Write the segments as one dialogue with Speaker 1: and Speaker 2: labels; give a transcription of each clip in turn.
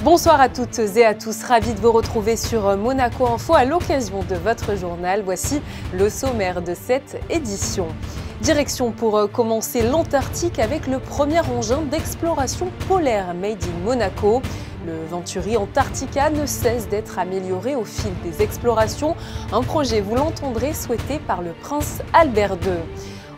Speaker 1: Bonsoir à toutes et à tous, ravi de vous retrouver sur Monaco Info à l'occasion de votre journal. Voici le sommaire de cette édition. Direction pour commencer l'Antarctique avec le premier engin d'exploration polaire Made in Monaco. Le Venturi Antarctica ne cesse d'être amélioré au fil des explorations. Un projet, vous l'entendrez, souhaité par le prince Albert II.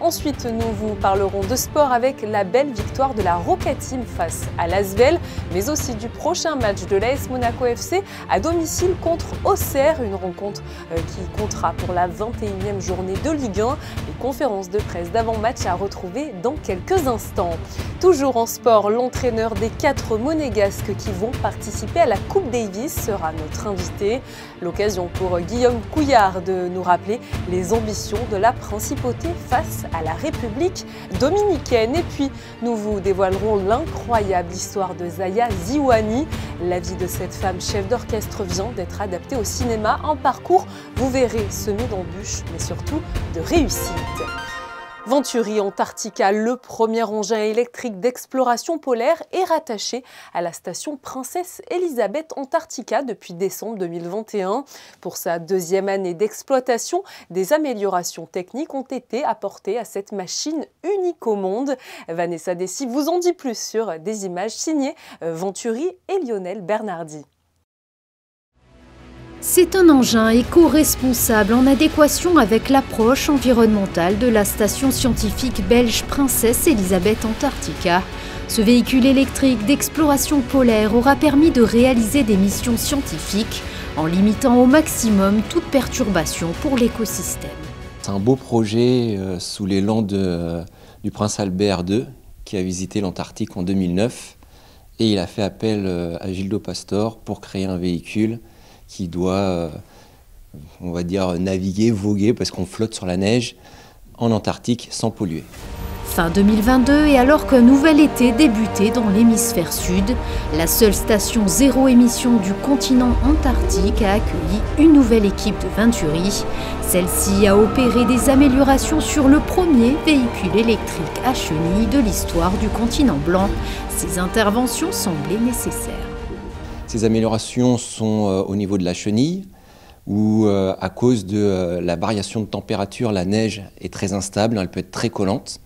Speaker 1: Ensuite, nous vous parlerons de sport avec la belle victoire de la Roca Team face à l'Asvel, mais aussi du prochain match de l'AS Monaco FC à domicile contre Auxerre, une rencontre qui comptera pour la 21e journée de Ligue 1. Les conférences de presse d'avant-match à retrouver dans quelques instants. Toujours en sport, l'entraîneur des 4 monégasques qui vont participer à la Coupe Davis sera notre invité. L'occasion pour Guillaume Couillard de nous rappeler les ambitions de la principauté face à la République dominicaine. Et puis, nous vous dévoilerons l'incroyable histoire de Zaya Ziouani. La vie de cette femme chef d'orchestre vient d'être adaptée au cinéma. Un parcours, vous verrez, semé d'embûches, mais surtout de réussite. Venturi Antarctica, le premier engin électrique d'exploration polaire, est rattaché à la station Princesse Elisabeth Antarctica depuis décembre 2021. Pour sa deuxième année d'exploitation, des améliorations techniques ont été apportées à cette machine unique au monde. Vanessa Dessy vous en dit plus sur des images signées Venturi et Lionel Bernardi.
Speaker 2: C'est un engin éco-responsable en adéquation avec l'approche environnementale de la station scientifique belge Princesse Elisabeth Antarctica. Ce véhicule électrique d'exploration polaire aura permis de réaliser des missions scientifiques en limitant au maximum toute perturbation pour l'écosystème.
Speaker 3: C'est un beau projet sous l'élan du prince Albert II qui a visité l'Antarctique en 2009 et il a fait appel à Gildo Pastor pour créer un véhicule qui doit, on va dire, naviguer, voguer, parce qu'on flotte sur la neige en Antarctique sans polluer.
Speaker 2: Fin 2022, et alors qu'un nouvel été débutait dans l'hémisphère sud, la seule station zéro émission du continent antarctique a accueilli une nouvelle équipe de Venturi. Celle-ci a opéré des améliorations sur le premier véhicule électrique à chenilles de l'histoire du continent blanc. Ces interventions semblaient nécessaires.
Speaker 3: Ces améliorations sont au niveau de la chenille, où à cause de la variation de température, la neige est très instable, elle peut être très collante.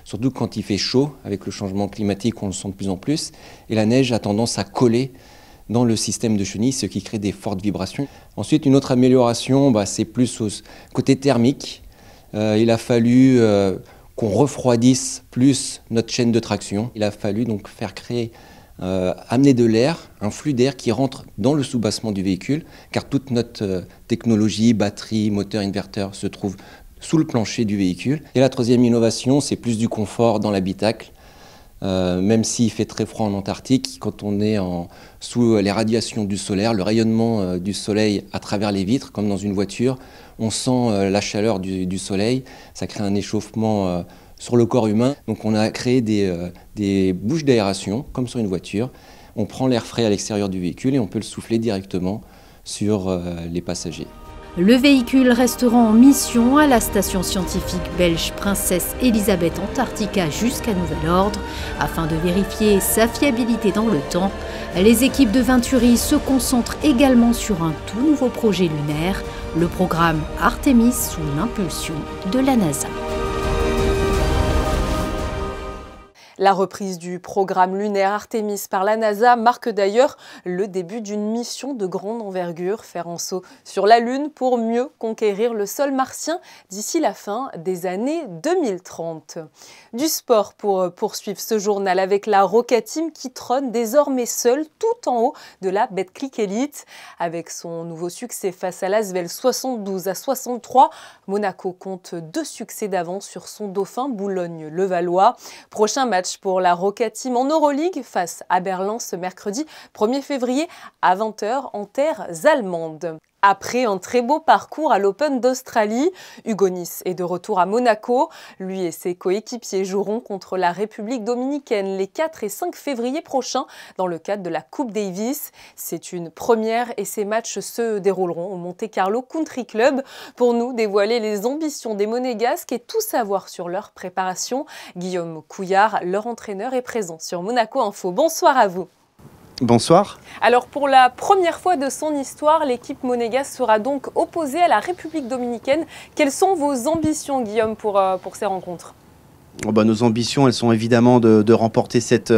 Speaker 3: Surtout quand il fait chaud, avec le changement climatique, on le sent de plus en plus. Et la neige a tendance à coller dans le système de chenille, ce qui crée des fortes vibrations. Ensuite, une autre amélioration, c'est plus au côté thermique. Il a fallu qu'on refroidisse plus notre chaîne de traction. Il a fallu donc faire créer amener de l'air, un flux d'air qui rentre dans le soubassement du véhicule, car toute notre technologie, batterie, moteur, inverteur se trouve sous le plancher du véhicule. Et la troisième innovation, c'est plus du confort dans l'habitacle. Même s'il fait très froid en Antarctique, quand on est sous les radiations du solaire, le rayonnement du soleil à travers les vitres, comme dans une voiture, on sent la chaleur du soleil, ça crée un échauffement sur le corps humain. Donc on a créé des bouches d'aération, comme sur une voiture. On prend l'air frais à l'extérieur du véhicule et on peut le souffler directement sur les passagers.
Speaker 2: Le véhicule restera en mission à la station scientifique belge Princesse Elisabeth Antarctica jusqu'à nouvel ordre. Afin de vérifier sa fiabilité dans le temps, les équipes de Venturi se concentrent également sur un tout nouveau projet lunaire, le programme Artemis sous l'impulsion de la NASA.
Speaker 1: La reprise du programme lunaire Artemis par la NASA marque d'ailleurs le début d'une mission de grande envergure, faire un saut sur la Lune pour mieux conquérir le sol martien d'ici la fin des années 2030. Du sport pour poursuivre ce journal avec la Roca Team qui trône désormais seule tout en haut de la Betclic Elite. Avec son nouveau succès face à l'Asvel 72-63, Monaco compte 2 succès d'avance sur son dauphin Boulogne-Levallois. Prochain match pour la Roca Team en Euroleague face à Berlin ce mercredi 1er février à 20h en terres allemandes. Après un très beau parcours à l'Open d'Australie, Hugo Nys est de retour à Monaco. Lui et ses coéquipiers joueront contre la République dominicaine les 4 et 5 février prochains dans le cadre de la Coupe Davis. C'est une première et ces matchs se dérouleront au Monte Carlo Country Club. Pour nous dévoiler les ambitions des Monégasques et tout savoir sur leur préparation, Guillaume Couillard, leur entraîneur, est présent sur Monaco Info. Bonsoir à vous.
Speaker 4: Bonsoir.
Speaker 1: Alors pour la première fois de son histoire, l'équipe monégasque sera donc opposée à la République dominicaine. Quelles sont vos ambitions, Guillaume, pour ces rencontres?
Speaker 4: Nos ambitions, elles sont évidemment de remporter cette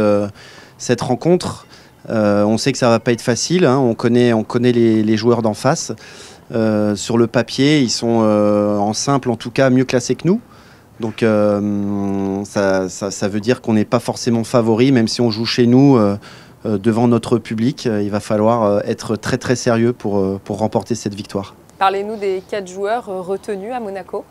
Speaker 4: rencontre. On sait que ça ne va pas être facile, hein. On connaît les joueurs d'en face. Sur le papier, ils sont en simple, en tout cas, mieux classés que nous. Donc ça veut dire qu'on n'est pas forcément favori, même si on joue chez nous devant notre public. Il va falloir être très très sérieux pour remporter cette victoire.
Speaker 1: Parlez-nous des 4 joueurs retenus à Monaco.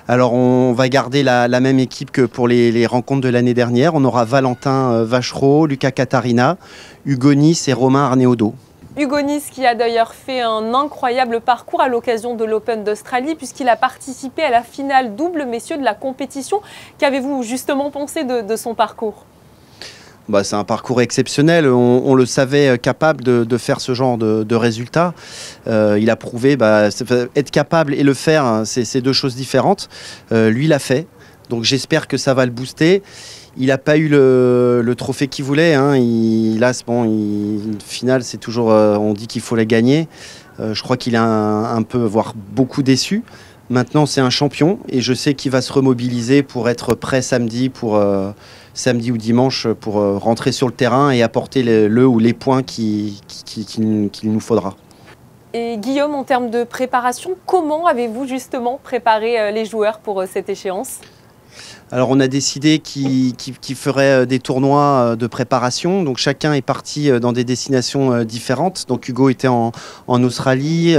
Speaker 4: Alors on va garder la même équipe que pour les rencontres de l'année dernière. On aura Valentin Vachereau, Lucas Catarina, Hugo Nice et Romain Arneaudo.
Speaker 1: Hugo Nice qui a d'ailleurs fait un incroyable parcours à l'occasion de l'Open d'Australie puisqu'il a participé à la finale double messieurs de la compétition. Qu'avez-vous justement pensé de son parcours ?
Speaker 4: C'est un parcours exceptionnel, on le savait capable de faire ce genre de résultats. Il a prouvé, être capable et le faire, c'est deux choses différentes. Lui l'a fait, donc j'espère que ça va le booster. Il n'a pas eu le trophée qu'il voulait, hein. Une finale, c'est toujours, on dit qu'il faut la gagner. Je crois qu'il est un peu, voire beaucoup déçu. Maintenant, c'est un champion et je sais qu'il va se remobiliser pour être prêt samedi ou dimanche pour rentrer sur le terrain et apporter le ou les points qu'il nous faudra.
Speaker 1: Et Guillaume, en termes de préparation, comment avez-vous justement préparé les joueurs pour cette échéance ?
Speaker 4: Alors on a décidé qu'il ferait des tournois de préparation, donc chacun est parti dans des destinations différentes. Donc Hugo était en Australie,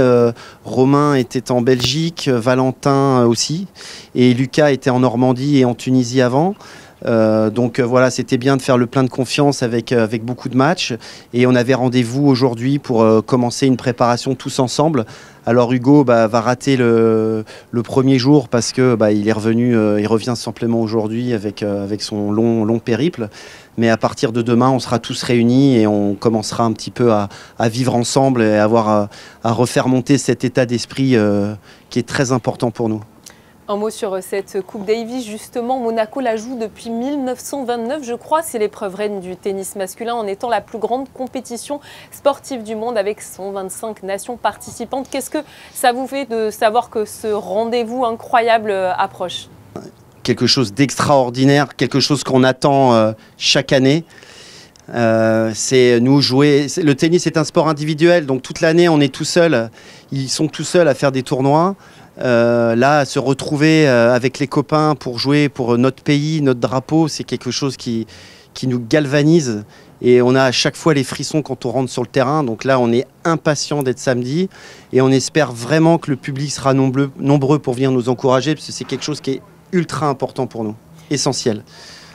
Speaker 4: Romain était en Belgique, Valentin aussi, et Lucas était en Normandie et en Tunisie avant. Voilà, c'était bien de faire le plein de confiance avec beaucoup de matchs, et on avait rendez-vous aujourd'hui pour commencer une préparation tous ensemble. Alors Hugo va rater le premier jour parce que il est revenu, il revient simplement aujourd'hui avec son long périple. Mais à partir de demain, on sera tous réunis et on commencera un petit peu à vivre ensemble et à refaire monter cet état d'esprit qui est très important pour nous.
Speaker 1: Un mot sur cette Coupe Davis, justement, Monaco la joue depuis 1929, je crois. C'est l'épreuve reine du tennis masculin en étant la plus grande compétition sportive du monde avec 125 nations participantes. Qu'est-ce que ça vous fait de savoir que ce rendez-vous incroyable approche ?
Speaker 4: Quelque chose d'extraordinaire, quelque chose qu'on attend chaque année. C'est nous jouer. Le tennis est un sport individuel, donc toute l'année on est tout seul. Ils sont tout seuls à faire des tournois. Là, se retrouver avec les copains pour jouer pour notre pays, notre drapeau, c'est quelque chose qui nous galvanise. Et on a à chaque fois les frissons quand on rentre sur le terrain. Donc là, on est impatient d'être samedi. Et on espère vraiment que le public sera nombreux pour venir nous encourager, parce que c'est quelque chose qui est ultra important pour nous, essentiel.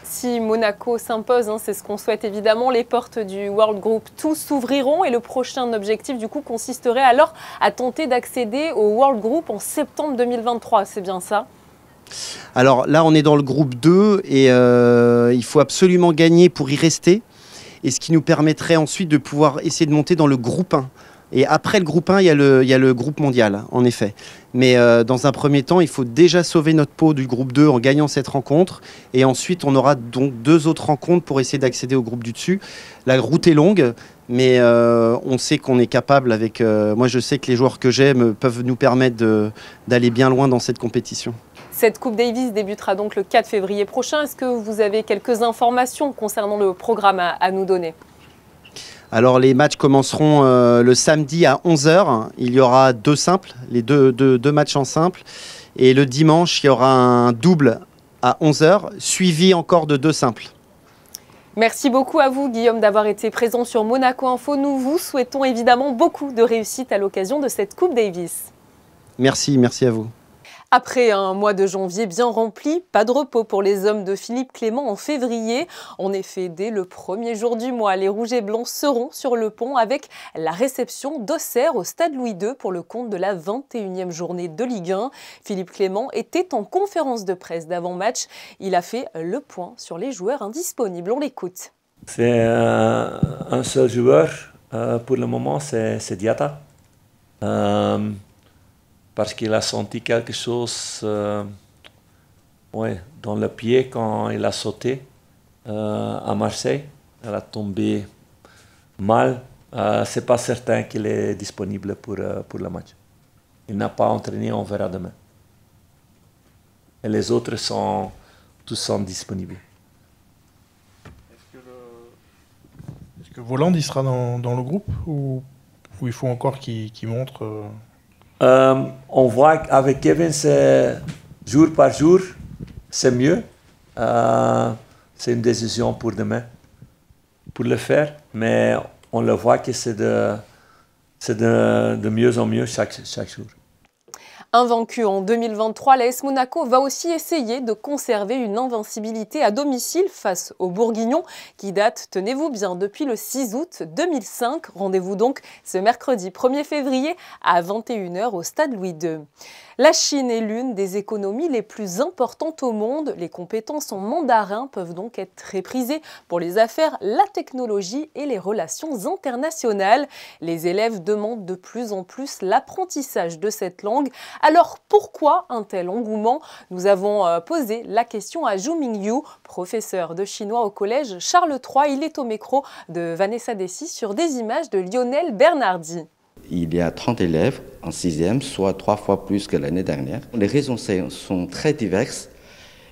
Speaker 1: Si Monaco s'impose, hein, c'est ce qu'on souhaite évidemment, les portes du World Group 2 s'ouvriront et le prochain objectif du coup consisterait alors à tenter d'accéder au World Group en septembre 2023, c'est bien ça ?
Speaker 4: Alors là on est dans le groupe 2 et il faut absolument gagner pour y rester, et ce qui nous permettrait ensuite de pouvoir essayer de monter dans le groupe 1. Et après le groupe 1, il y a le groupe mondial, en effet. Mais dans un premier temps, il faut déjà sauver notre peau du groupe 2 en gagnant cette rencontre. Et ensuite, on aura donc 2 autres rencontres pour essayer d'accéder au groupe du dessus. La route est longue, mais on sait qu'on est capable avec... moi, je sais que les joueurs que j'aime peuvent nous permettre d'aller bien loin dans cette compétition.
Speaker 1: Cette Coupe Davis débutera donc le 4 février prochain. Est-ce que vous avez quelques informations concernant le programme à nous donner ?
Speaker 4: Alors les matchs commenceront le samedi à 11 h. Il y aura 2 simples, les deux matchs en simple. Et le dimanche, il y aura un double à 11 h, suivi encore de 2 simples.
Speaker 1: Merci beaucoup à vous, Guillaume, d'avoir été présent sur Monaco Info. Nous vous souhaitons évidemment beaucoup de réussite à l'occasion de cette Coupe Davis.
Speaker 4: Merci à vous.
Speaker 1: Après un mois de janvier bien rempli, pas de repos pour les hommes de Philippe Clement en février. En effet, dès le premier jour du mois, les Rouges et Blancs seront sur le pont avec la réception d'Auxerre au Stade Louis II pour le compte de la 21e journée de Ligue 1. Philippe Clement était en conférence de presse d'avant-match. Il a fait le point sur les joueurs indisponibles. On l'écoute.
Speaker 5: C'est un seul joueur pour le moment, c'est Diatta. Parce qu'il a senti quelque chose dans le pied quand il a sauté à Marseille. Elle a tombé mal, c'est pas certain qu'il est disponible pour le match. Il n'a pas entraîné, on verra demain. Et les autres tous sont disponibles.
Speaker 6: Est-ce que Voland il sera dans le groupe ou il faut encore qu'il montre
Speaker 5: On voit qu'avec Kevin, c'est jour par jour, c'est mieux. C'est une décision pour demain, pour le faire, mais on le voit que c'est de mieux en mieux chaque jour.
Speaker 1: Invaincu en 2023, l'AS Monaco va aussi essayer de conserver une invincibilité à domicile face aux Bourguignons qui date, tenez-vous bien, depuis le 6 août 2005. Rendez-vous donc ce mercredi 1er février à 21 h au stade Louis II. La Chine est l'une des économies les plus importantes au monde. Les compétences en mandarin peuvent donc être très prisées pour les affaires, la technologie et les relations internationales. Les élèves demandent de plus en plus l'apprentissage de cette langue. Alors pourquoi un tel engouement? Nous avons posé la question à Zhu Mingyu, professeur de chinois au collège Charles III. Il est au micro de Vanessa Dessy sur des images de Lionel Bernardi.
Speaker 7: Il y a 30 élèves en 6e, soit 3 fois plus que l'année dernière. Les raisons sont très diverses.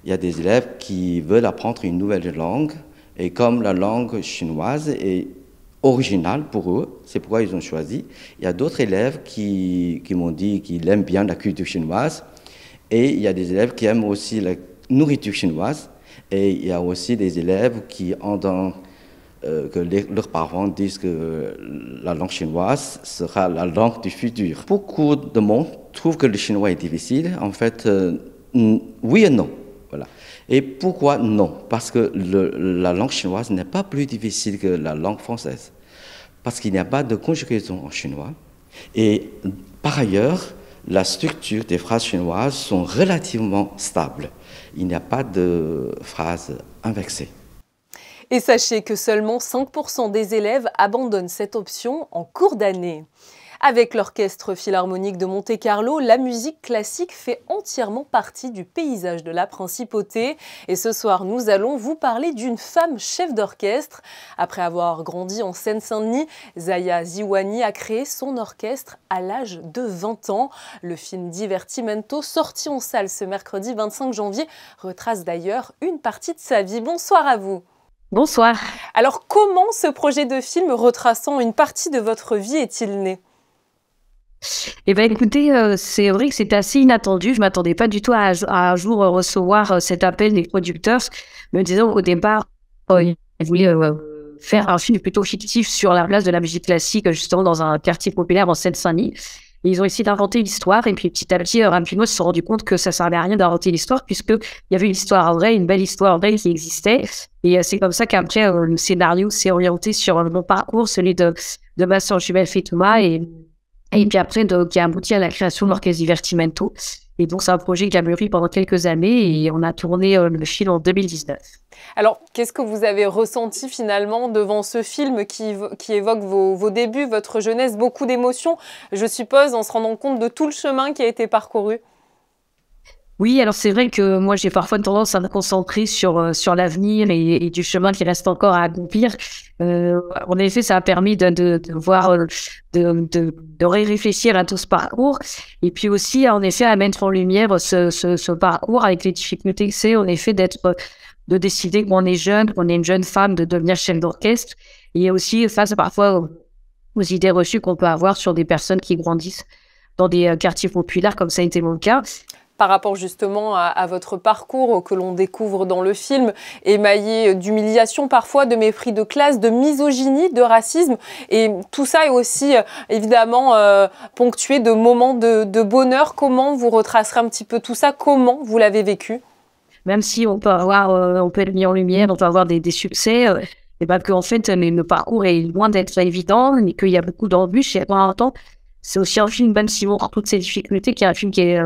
Speaker 7: Il y a des élèves qui veulent apprendre une nouvelle langue, et comme la langue chinoise est originale pour eux, c'est pourquoi ils ont choisi. Il y a d'autres élèves qui m'ont dit qu'ils aiment bien la culture chinoise, et il y a des élèves qui aiment aussi la nourriture chinoise, et il y a aussi des élèves qui entendent que leurs parents disent que la langue chinoise sera la langue du futur. Beaucoup de monde trouve que le chinois est difficile. En fait, oui et non. Voilà. Et pourquoi non? Parce que la langue chinoise n'est pas plus difficile que la langue française. Parce qu'il n'y a pas de conjugaison en chinois. Et par ailleurs, la structure des phrases chinoises sont relativement stables. Il n'y a pas de phrases inversées.
Speaker 1: Et sachez que seulement 5% des élèves abandonnent cette option en cours d'année. Avec l'Orchestre Philharmonique de Monte-Carlo, la musique classique fait entièrement partie du paysage de la Principauté. Et ce soir, nous allons vous parler d'une femme chef d'orchestre. Après avoir grandi en Seine-Saint-Denis, Zaya Ziwani a créé son orchestre à l'âge de 20 ans. Le film Divertimento, sorti en salle ce mercredi 25 janvier, retrace d'ailleurs une partie de sa vie. Bonsoir à vous.
Speaker 8: Bonsoir.
Speaker 1: Alors, comment ce projet de film retraçant une partie de votre vie est-il né?
Speaker 8: Eh bien, écoutez, c'est vrai que c'était assez inattendu. Je ne m'attendais pas du tout à un jour recevoir cet appel des producteurs, me disant au départ, ils voulaient faire un film plutôt fictif sur la place de la musique classique, justement dans un quartier populaire en Seine-Saint-Denis. Et ils ont essayé d'inventer l'histoire, et puis petit à petit, rapidement, ils se sont rendus compte que ça servait à rien d'inventer l'histoire, puisqu'il y avait une histoire vraie, une belle histoire vraie qui existait. Et c'est comme ça qu'après, le scénario s'est orienté sur mon parcours, celui de ma sœur jumelle Fetouma, et puis après, qui a abouti à la création de l'Orchestre Divertimento. Et donc, c'est un projet qui a mûri pendant quelques années, et on a tourné le film en 2019.
Speaker 1: Alors, qu'est-ce que vous avez ressenti finalement devant ce film qui évoque vos débuts, votre jeunesse, beaucoup d'émotions, je suppose, en se rendant compte de tout le chemin qui a été parcouru?
Speaker 8: Oui, alors c'est vrai que moi, j'ai parfois tendance à me concentrer sur l'avenir et du chemin qui reste encore à accomplir. En effet, ça a permis de voir, de réfléchir à tout ce parcours. Et puis aussi, en effet, à mettre en lumière ce parcours avec les difficultés que c'est, en effet, de décider qu'on est jeune, qu'on est une jeune femme, de devenir chef d'orchestre. Et aussi face parfois aux idées reçues qu'on peut avoir sur des personnes qui grandissent dans des quartiers populaires, comme ça a été mon cas.
Speaker 1: Par rapport justement à votre parcours que l'on découvre dans le film, émaillé d'humiliation parfois, de mépris de classe, de misogynie, de racisme. Et tout ça est aussi évidemment ponctué de moments de bonheur. Comment vous retracerez un petit peu tout ça? Comment vous l'avez vécu?
Speaker 8: Même si on peut être mis en lumière, on peut avoir des succès, et bien qu'en fait, le parcours est loin d'être évident, et qu'il y a beaucoup d'embûches, et en même temps, c'est aussi un film, même si on a toutes ces difficultés, qui est un film qui est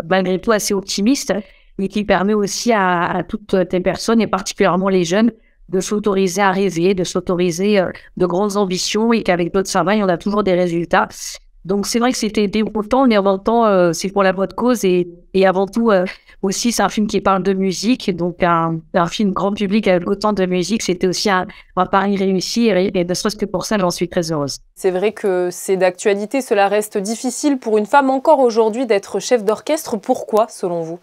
Speaker 8: malgré tout assez optimiste, et qui permet aussi à toutes les personnes, et particulièrement les jeunes, de s'autoriser à rêver, de s'autoriser de grandes ambitions, et qu'avec notre travail, on a toujours des résultats. Donc c'est vrai que c'était déroutant, mais en même temps, c'est pour la bonne cause et avant tout aussi c'est un film qui parle de musique, donc un film grand public avec autant de musique, c'était aussi un pari réussi et ne serait-ce que pour ça, j'en suis très heureuse.
Speaker 1: C'est vrai que c'est d'actualité, cela reste difficile pour une femme encore aujourd'hui d'être chef d'orchestre. Pourquoi, selon vous ?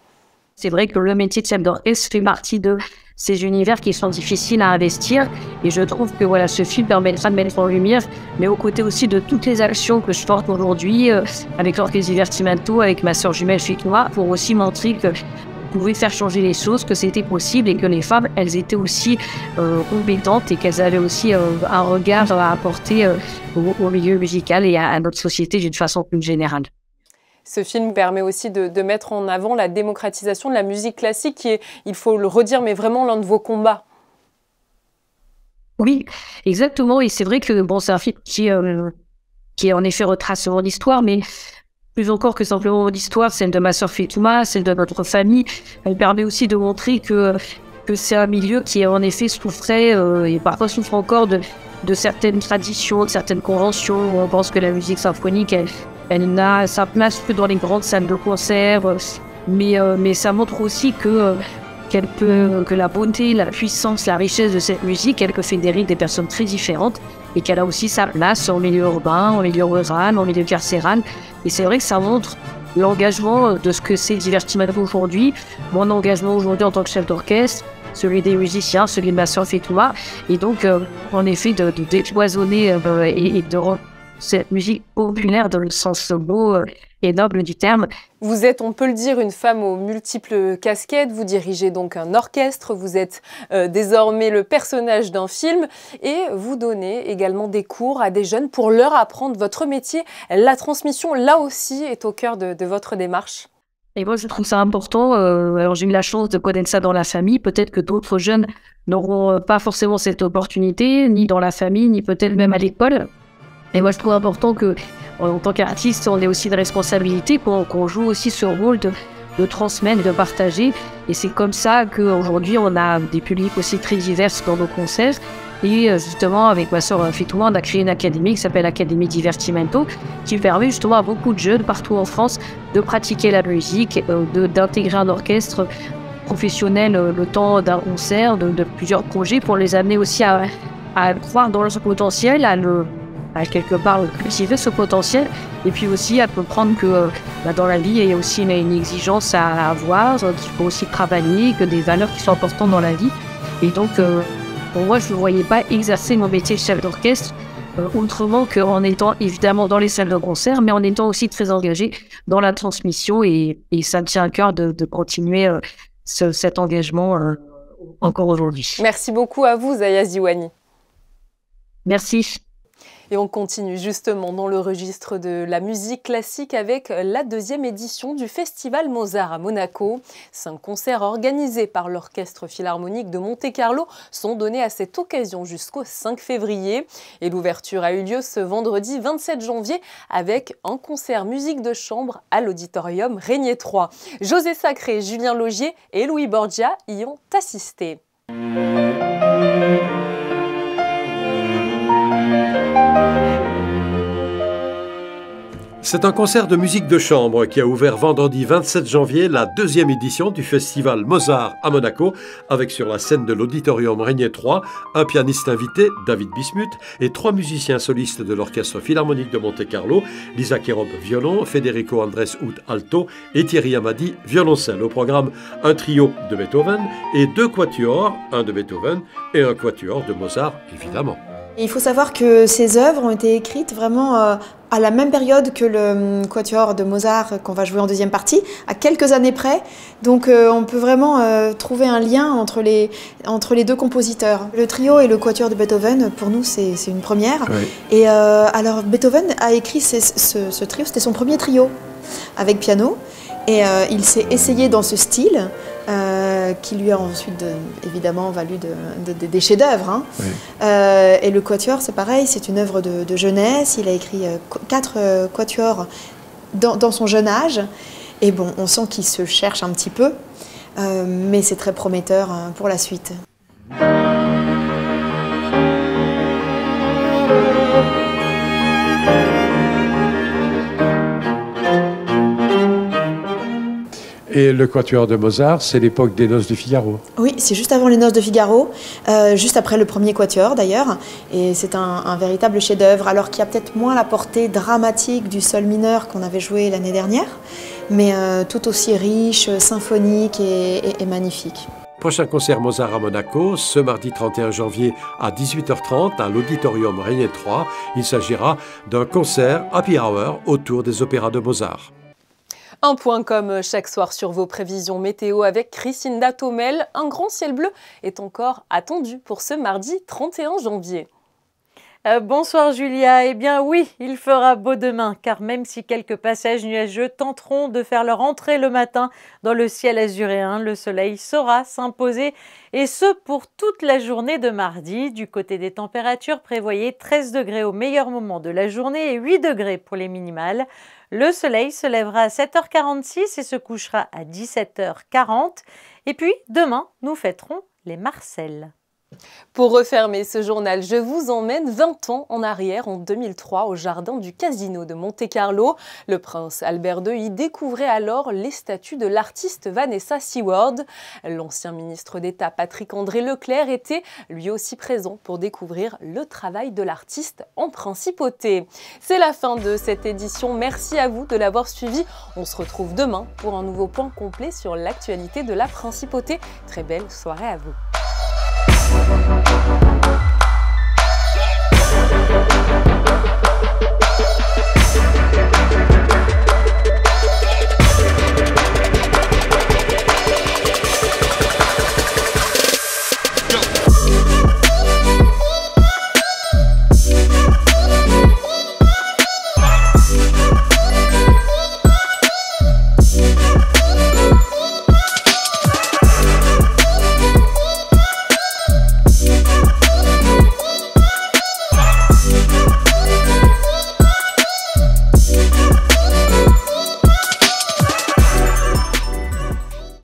Speaker 8: C'est vrai que le métier de chef d'orchestre fait partie de ces univers qui sont difficiles à investir et je trouve que voilà, ce film permettra de mettre en lumière, mais aux côtés aussi de toutes les actions que je porte aujourd'hui avec l'Orchestre Divertimento, avec ma sœur jumelle Fitnoa, pour aussi montrer que on pouvait faire changer les choses, que c'était possible et que les femmes, elles étaient aussi compétentes et qu'elles avaient aussi un regard à apporter au milieu musical et à notre société d'une façon plus générale.
Speaker 1: Ce film permet aussi de mettre en avant la démocratisation de la musique classique qui est, il faut le redire, mais vraiment l'un de vos combats.
Speaker 8: Oui, exactement. Et c'est vrai que bon, c'est un film qui en effet retrace mon histoire, mais plus encore que simplement mon histoire, celle de ma sœur Fetouma, celle de notre famille. Elle permet aussi de montrer que c'est un milieu qui en effet souffrait et parfois souffre encore de certaines traditions, de certaines conventions. On pense que la musique symphonique, elle n'a sa place que dans les grandes salles de concert, mais ça montre aussi que la beauté, la puissance, la richesse de cette musique, elle peut fédérer des personnes très différentes et qu'elle a aussi sa place en milieu urbain, en milieu rural, en milieu carcéral. Et c'est vrai que ça montre l'engagement de ce que c'est Divertimento aujourd'hui, mon engagement aujourd'hui en tant que chef d'orchestre, celui des musiciens, celui de ma sœur Fetouma, et donc en effet de décloisonner et de rendre cette musique populaire dans le sens beau et noble du terme.
Speaker 1: Vous êtes, on peut le dire, une femme aux multiples casquettes. Vous dirigez donc un orchestre, vous êtes désormais le personnage d'un film et vous donnez également des cours à des jeunes pour leur apprendre votre métier. La transmission, là aussi, est au cœur de votre démarche.
Speaker 8: Et moi, je trouve ça important. Alors, j'ai eu la chance de connaître ça dans la famille. Peut-être que d'autres jeunes n'auront pas forcément cette opportunité, ni dans la famille, ni peut-être même à l'école. Et moi, je trouve important que, en tant qu'artiste, on ait aussi une responsabilité, qu'on joue aussi ce rôle de transmettre, de partager. Et c'est comme ça qu'aujourd'hui, on a des publics aussi très divers dans nos concerts. Et justement, avec ma sœur Fitouma, on a créé une académie qui s'appelle Académie Divertimento, qui permet justement à beaucoup de jeunes partout en France de pratiquer la musique, d'intégrer un orchestre professionnel le temps d'un concert, de plusieurs projets, pour les amener aussi à croire dans leur potentiel, à quelque part cultiver ce potentiel, et puis aussi à comprendre que dans la vie, il y a aussi une exigence à avoir, qu'il faut aussi travailler, que des valeurs qui sont importantes dans la vie. Et donc, pour moi, je ne voyais pas exercer mon métier de chef d'orchestre autrement qu'en étant évidemment dans les salles de concert, mais en étant aussi très engagé dans la transmission, et ça me tient à cœur de continuer cet engagement encore aujourd'hui.
Speaker 1: Merci beaucoup à vous, Zaya Ziwani.
Speaker 8: Merci.
Speaker 1: Et on continue justement dans le registre de la musique classique avec la 2e édition du Festival Mozart à Monaco. 5 concerts organisés par l'Orchestre Philharmonique de Monte-Carlo sont donnés à cette occasion jusqu'au 5 février. Et l'ouverture a eu lieu ce vendredi 27 janvier avec un concert musique de chambre à l'auditorium Régnier 3. José Sacré, Julien Laugier et Louis Borgia y ont assisté.
Speaker 9: C'est un concert de musique de chambre qui a ouvert vendredi 27 janvier la 2e édition du Festival Mozart à Monaco, avec sur la scène de l'auditorium Régnier 3 un pianiste invité, David Bismuth, et 3 musiciens solistes de l'Orchestre Philharmonique de Monte-Carlo, Lisa Kerob violon, Federico Andrés Hout alto et Thierry Amadi violoncelle. Au programme, un trio de Beethoven et 2 quatuors, un de Beethoven et un quatuor de Mozart évidemment.
Speaker 10: Il faut savoir que ces œuvres ont été écrites vraiment à la même période que le quatuor de Mozart qu'on va jouer en 2e partie, à quelques années près. Donc on peut vraiment trouver un lien entre les 2 compositeurs. Le trio et le quatuor de Beethoven, pour nous, c'est une première. Oui. Et alors Beethoven a écrit ce trio, c'était son premier trio avec piano. Et il s'est essayé dans ce style qui lui a ensuite évidemment valu des chefs-d'œuvre. Hein. Oui. Et le quatuor, c'est pareil, c'est une œuvre de jeunesse. Il a écrit 4 quatuors dans son jeune âge. Et bon, on sent qu'il se cherche un petit peu, mais c'est très prometteur pour la suite.
Speaker 9: Et le quatuor de Mozart, c'est l'époque des Noces de Figaro.
Speaker 10: Oui, c'est juste avant les Noces de Figaro, juste après le premier quatuor d'ailleurs, et c'est un véritable chef-d'œuvre, alors qu'il y a peut-être moins la portée dramatique du sol mineur qu'on avait joué l'année dernière, mais tout aussi riche, symphonique et magnifique.
Speaker 9: Prochain concert Mozart à Monaco, ce mardi 31 janvier à 18h30 à l'Auditorium Régnier 3. Il s'agira d'un concert happy hour autour des opéras de Mozart.
Speaker 1: Un point comme chaque soir sur vos prévisions météo avec Christinda Thomel. Un grand ciel bleu est encore attendu pour ce mardi 31 janvier.
Speaker 11: Bonsoir Julia, eh bien oui, il fera beau demain, car même si quelques passages nuageux tenteront de faire leur entrée le matin dans le ciel azuréen, le soleil saura s'imposer, et ce pour toute la journée de mardi. Du côté des températures, prévoyez 13 degrés au meilleur moment de la journée et 8 degrés pour les minimales. Le soleil se lèvera à 7h46 et se couchera à 17h40. Et puis demain, nous fêterons les Marcelles.
Speaker 1: Pour refermer ce journal, je vous emmène 20 ans en arrière, en 2003, au jardin du Casino de Monte-Carlo. Le prince Albert II y découvrait alors les statues de l'artiste Vanessa Seward. L'ancien ministre d'État Patrick-André Leclerc était lui aussi présent pour découvrir le travail de l'artiste en principauté. C'est la fin de cette édition. Merci à vous de l'avoir suivi. On se retrouve demain pour un nouveau point complet sur l'actualité de la principauté. Très belle soirée à vous.